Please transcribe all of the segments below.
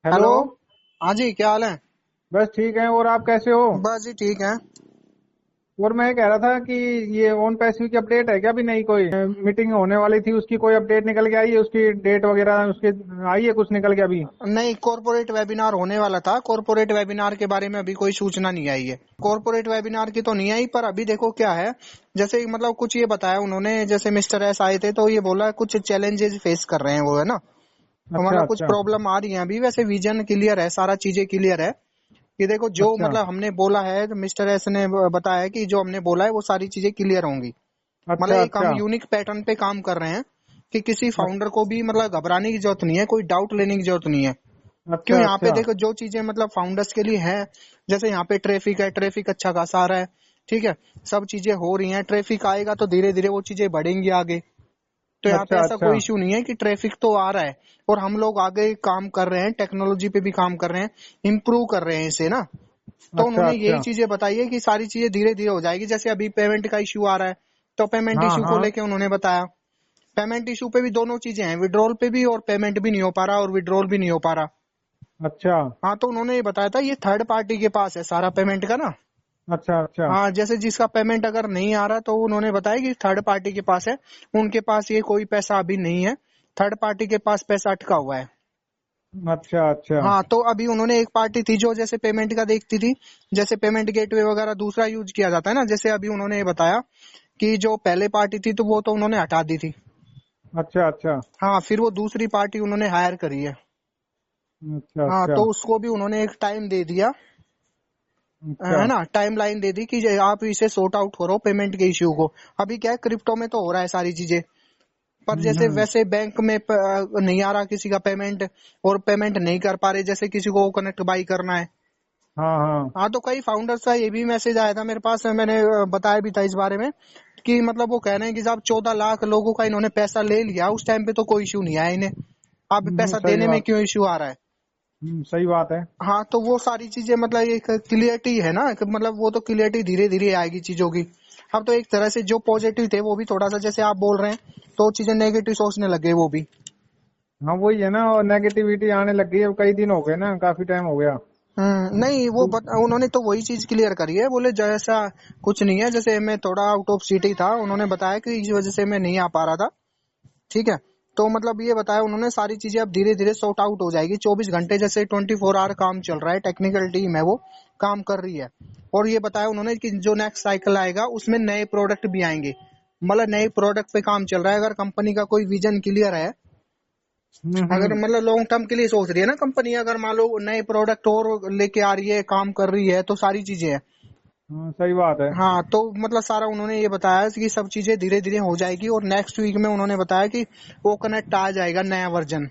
Hello. Hello. हाँ जी, क्या हाल है? बस ठीक है। और आप कैसे हो? बस जी ठीक है। और मैं कह रहा था कि ये ओन पैसिव की अपडेट है क्या? अभी नहीं कोई मीटिंग होने वाली थी, उसकी कोई अपडेट निकल के आई है? उसकी डेट वगैरह उसकी आई है कुछ निकल के अभी? नहीं, कॉर्पोरेट वेबिनार होने वाला था। कॉर्पोरेट वेबिनार के बारे में अभी कोई सूचना नहीं आई है। कॉर्पोरेट वेबिनार की तो नहीं आई, पर अभी देखो क्या है। जैसे मतलब कुछ ये बताया उन्होंने, जैसे मिस्टर एस आए थे तो ये बोला कुछ चैलेंजेस फेस कर रहे हैं वो, है ना। अच्छा मतलब कुछ अच्छा प्रॉब्लम आ रही है अभी। वैसे विजन क्लियर है, सारा चीजें क्लियर है। कि देखो जो अच्छा मतलब हमने बोला है, तो मिस्टर एस ने बताया है कि जो हमने बोला है वो सारी चीजें क्लियर होंगी। मतलब अच्छा एक हम अच्छा यूनिक पैटर्न पे काम कर रहे हैं कि किसी अच- फाउंडर को भी मतलब घबराने की जरूरत नहीं है, कोई डाउट लेने की जरूरत नहीं है। क्यों, अच्छा यहाँ पे अच्छा देखो जो चीजें मतलब फाउंडर्स के लिए है। जैसे यहाँ पे ट्रैफिक है, ट्रैफिक अच्छा खासा आ रहा है। ठीक है, सब चीजें हो रही हैं। ट्रैफिक आएगा तो धीरे धीरे वो चीजें बढ़ेंगी आगे। तो यहाँ पे अच्छा ऐसा अच्छा। कोई इशू नहीं है कि ट्रैफिक तो आ रहा है। और हम लोग आगे काम कर रहे हैं, टेक्नोलॉजी पे भी काम कर रहे हैं, इम्प्रूव कर रहे हैं इसे ना। तो अच्छा उन्होंने यही अच्छा। चीजें बताई है कि सारी चीजें धीरे धीरे हो जाएगी। जैसे अभी पेमेंट का इशू आ रहा है, तो पेमेंट हाँ इशू को हाँ। लेके उन्होंने बताया। पेमेंट इशू पे भी दोनों चीजें हैं, विड्रॉल पे भी, और पेमेंट भी नहीं हो पा रहा और विड्रॉल भी नहीं हो पा रहा। अच्छा हाँ, तो उन्होंने ये बताया था ये थर्ड पार्टी के पास है सारा पेमेंट का ना। अच्छा अच्छा हाँ, जैसे जिसका पेमेंट अगर नहीं आ रहा तो उन्होंने बताया कि थर्ड पार्टी के पास है। उनके पास ये कोई पैसा अभी नहीं है। थर्ड पार्टी के पास पैसा अटका हुआ है। अच्छा अच्छा। हाँ, तो अभी उन्होंने एक पार्टी थी जो जैसे पेमेंट का देखती थी। जैसे पेमेंट गेटवे वगैरह दूसरा यूज किया जाता है ना, जैसे अभी उन्होंने ये बताया कि जो पहले पार्टी थी तो वो तो उन्होंने हटा दी थी। अच्छा अच्छा हाँ, फिर वो दूसरी पार्टी उन्होंने हायर करी है। अच्छा हाँ, अच्छा तो उसको भी उन्होंने एक टाइम दे दिया, अच्छा। है ना, टाइम लाइन दे दी कि आप इसे सॉर्ट आउट करो पेमेंट के इश्यू को। अभी क्या है, क्रिप्टो में तो हो रहा है सारी चीजें। पर जैसे हम्म। वैसे बैंक में नहीं आ रहा किसी का पेमेंट, और पेमेंट नहीं कर पा रहे, जैसे किसी को कनेक्ट बाई करना है। हाँ हाँ। हाँ, तो कई फाउंडर्स का ये भी मैसेज आया था मेरे पास, मैंने बताया भी था इस बारे में। कि मतलब वो कह रहे हैं कि साहब 14 लाख लोगों का इन्होंने पैसा ले लिया, उस टाइम पे तो कोई इशू नहीं आया इन्हें। अब पैसा सही देने में बात। क्यों इशू आ रहा है। सही बात है। हाँ, तो वो सारी चीजें मतलब एक क्लियरिटी है ना, कि मतलब वो तो क्लियरिटी धीरे धीरे आएगी चीजों की। अब तो एक तरह से जो पॉजिटिव थे वो भी थोड़ा सा, जैसे आप बोल रहे हैं, तो चीजें नेगेटिव सोचने लग गए वो भी। हाँ वही है ना, और नेगेटिविटी आने लग गई। अब कई दिन हो गए ना, काफी टाइम हो गया। नहीं, उन्होंने तो वही चीज क्लियर करी है। बोले जैसा कुछ नहीं है, जैसे मैं थोड़ा आउट ऑफ सिटी था, उन्होंने बताया कि इस वजह से मैं नहीं आ पा रहा था। ठीक है, तो मतलब ये बताया उन्होंने, सारी चीजें अब धीरे धीरे सॉर्ट आउट हो जाएगी। 24 घंटे जैसे 24 आवर काम चल रहा है, टेक्निकल टीम है वो काम कर रही है। और ये बताया उन्होंने कि जो नेक्स्ट साइकिल आएगा उसमें नए प्रोडक्ट भी आएंगे। मतलब नए प्रोडक्ट पे काम चल रहा है। अगर कंपनी का कोई विजन क्लियर है, अगर हम्म। मतलब लॉन्ग टर्म के लिए सोच रही है ना कंपनी, अगर मान लो नए प्रोडक्ट और लेके आ रही है, काम कर रही है, तो सारी चीजें हैं। सही बात है। हाँ, तो मतलब सारा उन्होंने ये बताया कि सब चीजें धीरे धीरे हो जाएगी। और नेक्स्ट वीक में उन्होंने बताया कि वो कनेक्ट आ जाएगा नया वर्जन,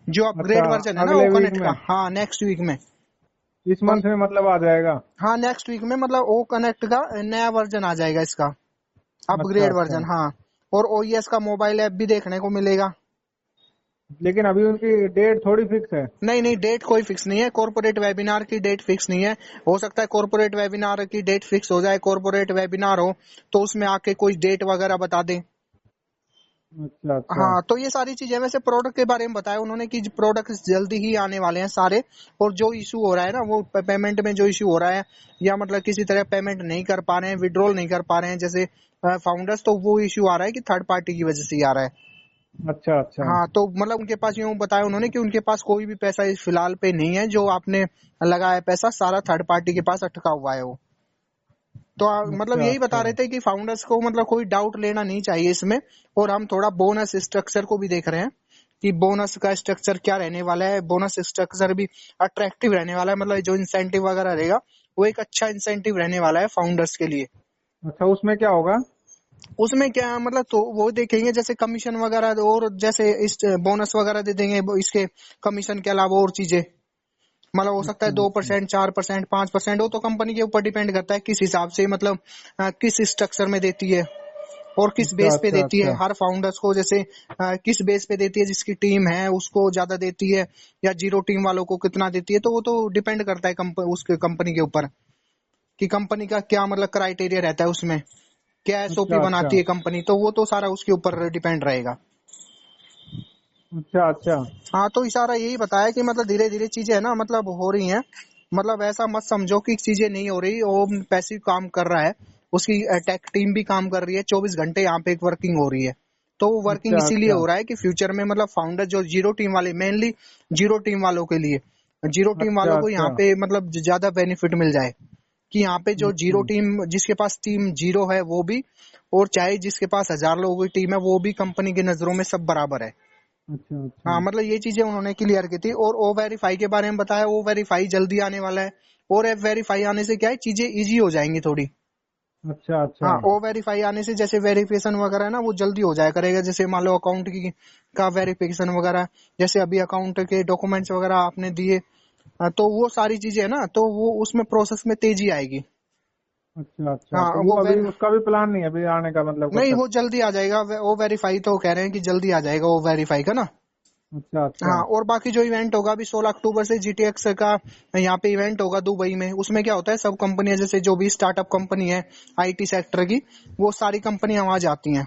जो अच्छा, अपग्रेड वर्जन है ना वो अगले वीक कनेक्ट में? का। हाँ, नेक्स्ट वीक में। इस और मंथ में मतलब आ जाएगा? हाँ, नेक्स्ट वीक में मतलब ओ कनेक्ट का नया वर्जन आ जाएगा इसका, अच्छा अपग्रेड अच्छा। वर्जन। हाँ, और ओईएस का मोबाइल ऐप भी देखने को मिलेगा। लेकिन अभी उनकी डेट थोड़ी फिक्स है। नहीं नहीं, डेट कोई फिक्स नहीं है। कॉर्पोरेट वेबिनार की डेट फिक्स नहीं है। हो सकता है कॉर्पोरेट वेबिनार की डेट फिक्स हो जाए, कॉर्पोरेट वेबिनार हो तो उसमें आके कोई डेट वगैरह बता दें। अच्छा अच्छा। हाँ, तो ये सारी चीजें। वैसे प्रोडक्ट के बारे में बताया उन्होंने कि प्रोडक्ट जल्दी ही आने वाले हैं सारे। और जो इशू हो रहा है ना, वो पेमेंट में जो इशू हो रहा है, या मतलब किसी तरह पेमेंट नहीं कर पा रहे हैं, विड्रॉल नहीं कर पा रहे हैं जैसे फाउंडर्स, तो वो इशू आ रहा है कि थर्ड पार्टी की वजह से ही आ रहा है। अच्छा अच्छा। हाँ, तो मतलब उनके पास यूं बताया उन्होंने कि उनके पास कोई भी पैसा इस फिलहाल पे नहीं है। जो आपने लगाया पैसा सारा थर्ड पार्टी के पास अटका हुआ है वो। तो मतलब अच्छा यही बता अच्छा। रहे थे कि फाउंडर्स को मतलब कोई डाउट लेना नहीं चाहिए इसमें। और हम थोड़ा बोनस स्ट्रक्चर को भी देख रहे हैं कि बोनस का स्ट्रक्चर क्या रहने वाला है। बोनस स्ट्रक्चर भी अट्रैक्टिव रहने वाला है। मतलब जो इंसेंटिव वगैरह रहेगा वो एक अच्छा इंसेंटिव रहने वाला है फाउंडर्स के लिए। अच्छा, उसमें क्या होगा? उसमें क्या मतलब, तो वो देखेंगे जैसे कमीशन वगैरह, और जैसे इस बोनस वगैरह दे देंगे इसके कमीशन के अलावा और चीजें। मतलब हो सकता है अच्छा दो अच्छा। परसेंट 4%, 5%, वो तो कंपनी के ऊपर डिपेंड करता है किस हिसाब से, मतलब किस स्ट्रक्चर में देती है और किस अच्छा बेस पे अच्छा देती है अच्छा। हर फाउंडर्स को। जैसे किस बेस पे देती है, जिसकी टीम है उसको ज्यादा देती है, या जीरो टीम वालों को कितना देती है। तो वो तो डिपेंड करता है उसके कंपनी के ऊपर, कि कंपनी का क्या मतलब क्राइटेरिया रहता है उसमें, क्या एसओपी अच्छा अच्छा। बनाती है कंपनी। तो वो तो सारा उसके ऊपर डिपेंड रहेगा। अच्छा अच्छा। हाँ, तो इशारा यही बताया कि मतलब धीरे धीरे चीजें है ना मतलब हो रही हैं। मतलब ऐसा मत समझो कि चीजें नहीं हो रही, वो पैसिव काम कर रहा है, उसकी टेक टीम भी काम कर रही है, 24 घंटे यहाँ पे एक वर्किंग हो रही है। तो वो वर्किंग अच्छा इसीलिए अच्छा हो रहा है कि फ्यूचर में मतलब फाउंडर जो जीरो टीम वाले, मेनली जीरो टीम वालों के लिए, जीरो टीम अच्छा वालों को यहाँ अच्छा। पे मतलब ज्यादा बेनिफिट मिल जाए। कि यहाँ पे जो अच्छा जीरो टीम, जिसके पास टीम जीरो है वो भी, और चाहे जिसके पास 1000 लोगों की टीम है वो भी, कंपनी की नजरों में सब बराबर है। अच्छा। हाँ, अच्छा मतलब ये चीजें उन्होंने क्लियर की थी। और ओ वेरीफाई के बारे में बताया, ओ वेरीफाई जल्दी आने वाला है। और एफ वेरीफाई आने से क्या है, चीजें इजी हो जाएंगी थोड़ी। अच्छा। अच्छा। हाँ, ओ वेरीफाई आने से जैसे वेरिफिकेशन वगैरह है ना, वो जल्दी हो जाया करेगा। जैसे मान लो अकाउंट की का वेरिफिकेशन वगैरह, जैसे अभी अकाउंट के डॉक्यूमेंट्स वगैरह आपने दिए, तो वो सारी चीजें है ना, तो वो उसमें प्रोसेस में तेजी आएगी। अच्छा अच्छा। हाँ, तो वो वो अभी उसका भी प्लान नहीं है अभी आने का, मतलब कब नहीं, तक? वो जल्दी आ जाएगा। ओ वेरीफाई तो कह रहे हैं कि जल्दी आ जाएगा ओ वेरीफाई का ना। अच्छा अच्छा। हाँ, और बाकी जो इवेंट होगा अभी 16 अक्टूबर से जीटीएक्स का यहाँ पे इवेंट होगा दुबई में। उसमें क्या होता है, सब कंपनियां जैसे जो भी स्टार्टअप कंपनी है आईटी सेक्टर की, वो सारी कंपनियां वहां जाती हैं।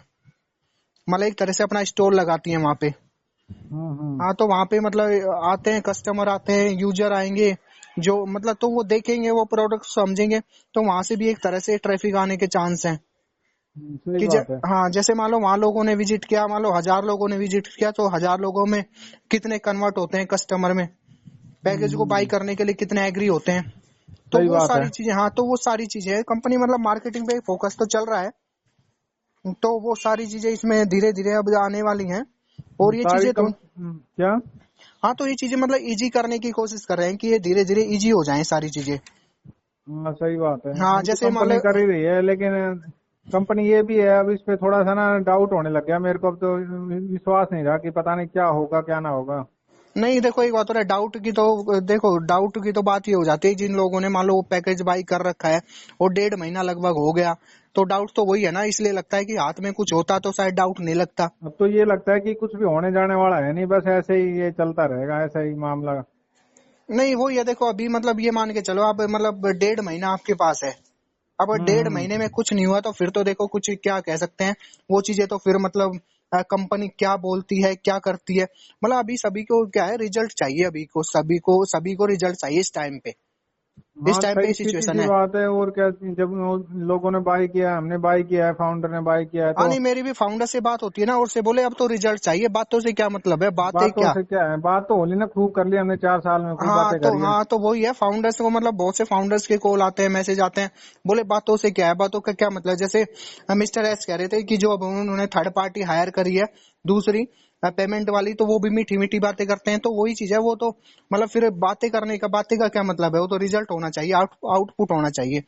मतलब एक तरह से अपना स्टोर लगाती हैं वहां पे। हाँ। हाँ, तो वहां पे मतलब आते हैं कस्टमर, आते हैं यूजर आएंगे, जो मतलब तो वो देखेंगे, वो प्रोडक्ट समझेंगे। तो वहां से भी एक तरह से ट्रैफिक आने के चांस हैं। सही कि बात है। हाँ, जैसे मान लो वहां लोगों ने विजिट किया, मान लो 1000 लोगों ने विजिट किया, तो 1000 लोगों में कितने कन्वर्ट होते हैं कस्टमर में, पैकेज को बाई हम्म। करने के लिए कितने एग्री होते हैं। तो सही वो बात है। सारी चीजें, हाँ, तो वो सारी चीजें है, कंपनी मतलब मार्केटिंग पे फोकस तो चल रहा है। तो वो सारी चीजें इसमें धीरे धीरे अब आने वाली हैं। और ये सारी चीजें तो, क्या? हाँ, तो ये चीजें मतलब इजी करने की कोशिश कर रहे हैं कि ये धीरे धीरे इजी हो जाए सारी चीजें। हाँ सही बात है, हाँ, वो तो जैसे मान कंपनी लो, कर ही रही है, लेकिन कंपनी ये भी है, अब इस पे थोड़ा सा ना डाउट होने लग गया मेरे को। अब तो विश्वास नहीं रहा कि पता नहीं क्या होगा क्या ना होगा। नहीं देखो, एक बात हो रहा है डाउट की, तो देखो डाउट की तो बात ये हो जाती है, जिन लोगों ने मान लो वो पैकेज बाई कर रखा है और 1.5 महीना लगभग हो गया, तो डाउट तो वही है ना। इसलिए लगता है कि हाथ में कुछ होता तो शायद डाउट नहीं लगता। अब तो ये लगता है कि कुछ भी होने जाने वाला है नहीं, बस ऐसे ही ये चलता रहेगा, ऐसा ही मामला। नहीं, वो ये देखो अभी मतलब ये मान के चलो, अब मतलब 1.5 महीना आपके पास है। अब 1.5 महीने हम्म। में कुछ नहीं हुआ तो फिर तो देखो कुछ क्या कह सकते हैं। वो चीजें तो फिर मतलब कंपनी क्या बोलती है, क्या करती है। मतलब अभी सभी को क्या है, रिजल्ट चाहिए। अभी को सभी को रिजल्ट चाहिए इस टाइम पे। इस हाँ टाइम पे सही ये सीधी सिचुएशन सी है। बात है। और क्या, जब लोगों ने बाई किया, हमने बाई किया है, फाउंडर ने बाई किया है, हाँ, तो नहीं, मेरी भी फाउंडर से बात होती है ना, और से बोले अब तो रिजल्ट चाहिए। बातों से क्या मतलब है, बातें बातों क्या। से क्या है, बात तो होली ना, खूब कर ली हमने, 4 साल में खूब बातें करी है। हाँ, तो वही है फाउंडर्स को, मतलब बहुत से फाउंडर्स के कॉल आते हैं, मैसेज आते हैं। बोले बातों से क्या है, बातों का क्या मतलब। जैसे मिस्टर एस कह रहे थे कि जो अब उन्होंने थर्ड पार्टी हायर करी है, दूसरी पेमेंट वाली, तो वो भी मीठी मीठी बातें करते हैं। तो वही चीज है वो तो, मतलब फिर बातें करने का, बातें का क्या मतलब है। वो तो रिजल्ट होना चाहिए, आउटपुट होना चाहिए।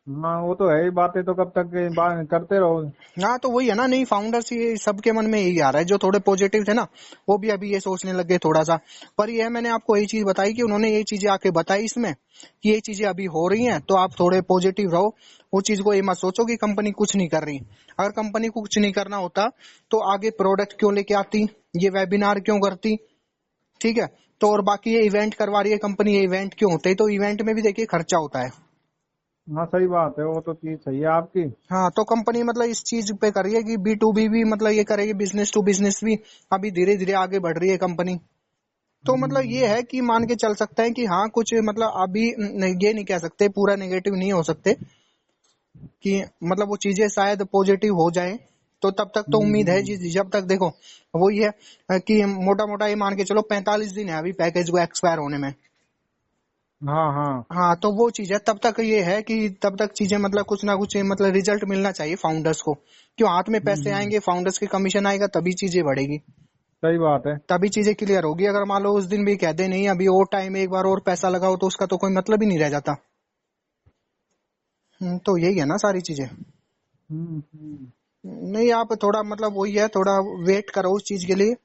हाँ वो तो है ही, बातें तो कब तक बात करते रहो। हाँ, तो वही है ना, नहीं फाउंडर्स ये सबके मन में यही आ रहा है। जो थोड़े पॉजिटिव थे ना, वो भी अभी ये सोचने लग गए थोड़ा सा। पर ये मैंने आपको यही चीज बताई कि उन्होंने ये चीजें आके बताई इसमें, कि ये चीजें अभी हो रही हैं, तो आप थोड़े पॉजिटिव रहो। वो चीज को ये मत सोचो कि कंपनी कुछ नहीं कर रही। अगर कंपनी को कुछ नहीं करना होता तो आगे प्रोडक्ट क्यों लेके आती, ये वेबिनार क्यों करती, ठीक है। तो और बाकी ये इवेंट करवा रही है कंपनी, ये इवेंट क्यों होते हैं, तो इवेंट में भी देखिए खर्चा होता है। हाँ सही बात है, वो तो चीज सही है आपकी। हाँ, तो कंपनी मतलब इस चीज पे कर रही है कि B2B भी मतलब ये करेगी, बिजनेस टू बिजनेस भी अभी धीरे धीरे आगे बढ़ रही है कंपनी। तो मतलब ये हम्म। है कि मान के चल सकते हैं कि हाँ कुछ मतलब अभी ये नहीं कह सकते, पूरा नेगेटिव नहीं हो सकते, कि मतलब वो चीजें शायद पॉजिटिव हो जाए। तो तब तक तो उम्मीद है जी, जब तक देखो वो ये है कि मोटा मोटा ये मान के चलो 45 दिन है अभी पैकेज को एक्सपायर होने में। हाँ हाँ। हाँ, तो वो चीज है, तब तक ये है कि तब तक चीजें मतलब कुछ ना कुछ मतलब रिजल्ट मिलना चाहिए फाउंडर्स को। क्यों, हाथ में पैसे हम्म। आएंगे, फाउंडर्स के कमीशन आएगा, तभी चीजें बढ़ेगी, सही बात है। तभी चीजें क्लियर होगी। अगर मान लो उस दिन भी कह दे नहीं अभी और टाइम, एक बार और पैसा लगाओ, तो उसका तो कोई मतलब ही नहीं रह जाता। तो यही है ना सारी चीजें। हम्म। नहीं, आप थोड़ा मतलब वही है, थोड़ा वेट करो उस चीज के लिए।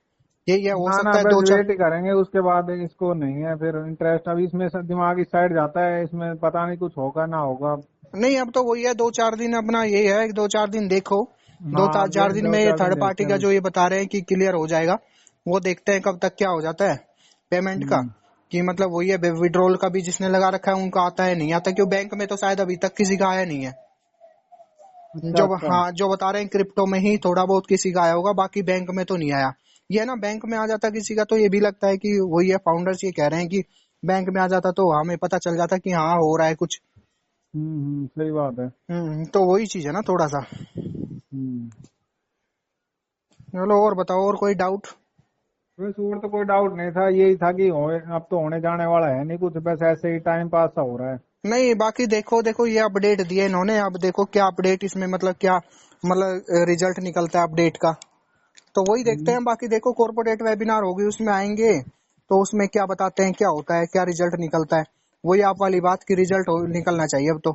यही है, हो ना ना, सकता है बस दो चार। वेट ही करेंगे, उसके बाद इसको नहीं है फिर इंटरेस्ट, अभी इसमें दिमाग इस साइड जाता है, इसमें पता नहीं कुछ होगा ना होगा। नहीं, अब तो वही है, 2-4 दिन अपना यही है, 2-4 दिन देखो। दो हाँ चार दिन दो में चार दिन थर्ड पार्टी देखते हैं का अभी। जो ये बता रहे हैं कि क्लियर हो जाएगा, वो देखते हैं कब तक क्या हो जाता है पेमेंट का। हम्म। कि मतलब वही है, विड्रॉल का भी जिसने लगा रखा है उनका आता है नहीं आता, क्यों बैंक में तो शायद अभी तक किसी का आया नहीं है। अच्छा अच्छा। हाँ, जो बता रहे हैं क्रिप्टो में ही थोड़ा बहुत किसी का आया होगा, बाकी बैंक में तो नहीं आया। ये ना बैंक में आ जाता किसी का तो ये भी लगता है कि वही है, फाउंडर्स ये कह रहे हैं कि बैंक में आ जाता तो हमें पता चल जाता कि हाँ हो रहा है कुछ। सही बात है। तो वही चीज है ना थोड़ा सा। हम्म। चलो और बताओ, और कोई डाउट? बस और तो कोई डाउट नहीं था, यही था कि अब तो होने जाने वाला है नहीं कुछ, बस ऐसे ही टाइम पास सा हो रहा है। नहीं बाकी देखो देखो ये अपडेट दिया इन्होंने, अब देखो क्या अपडेट इसमें मतलब क्या मतलब रिजल्ट निकलता है अपडेट का, तो वही देखते हम्म। हैं। बाकी देखो कॉर्पोरेट वेबिनार होगी उसमें आएंगे, तो उसमें क्या बताते हैं, क्या होता है, क्या रिजल्ट निकलता है। वही आप वाली बात की रिजल्ट निकलना चाहिए अब तो।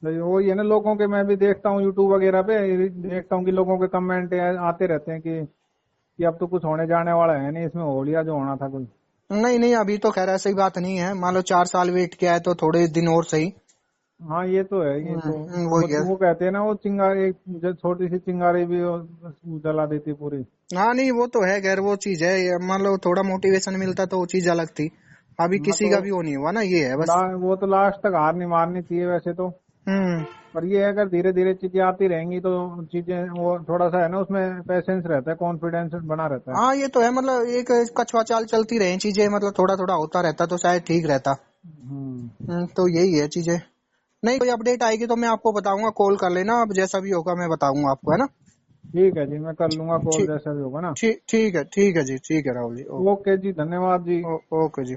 तो वही है ना, लोगों के मैं भी देखता हूँ यूट्यूब वगैरह पे, देखता हूँ कि लोगों के कमेंट आते रहते हैं कि अब तो कुछ होने जाने वाला है नहीं, इसमें हो लिया जो होना था कुछ। नहीं नहीं अभी तो खैर ऐसी बात नहीं है, मान लो 4 साल वेट किया है तो थोड़े दिन और सही। हाँ ये तो है, ये तो वही है। वो कहते हैं ना, वो चिंगारी, एक जो छोटी सी चिंगारी भी वो जला देती पूरी। हाँ नहीं वो तो है खैर, वो चीज है, ये मान लो थोड़ा मोटिवेशन मिलता तो वो चीज अलग थी। अभी हाँ किसी तो का भी वो नहीं हुआ ना, ये है बस। वो तो लास्ट तक हार नहीं मारनी चाहिए वैसे तो। हम्म। पर ये है, अगर धीरे धीरे चीजें आती रहेंगी तो चीजें, वो थोड़ा सा है ना, उसमें पेशेंस रहता है, कॉन्फिडेंस बना रहता है। हाँ ये तो है, मतलब एक कछुआ चाल चलती रहे चीजें, मतलब थोड़ा थोड़ा होता रहता तो शायद ठीक रहता। हम्म। तो यही है चीजें। नहीं कोई अपडेट आएगी तो मैं आपको बताऊंगा, कॉल कर लेना, अब जैसा भी होगा मैं बताऊंगा आपको, है ना। ठीक है जी, मैं कर लूंगा कॉल ठीक जैसा भी होगा ना। ठीक ठीक है जी, ठीक है राहुल जी। ओके जी, धन्यवाद जी। ओके जी।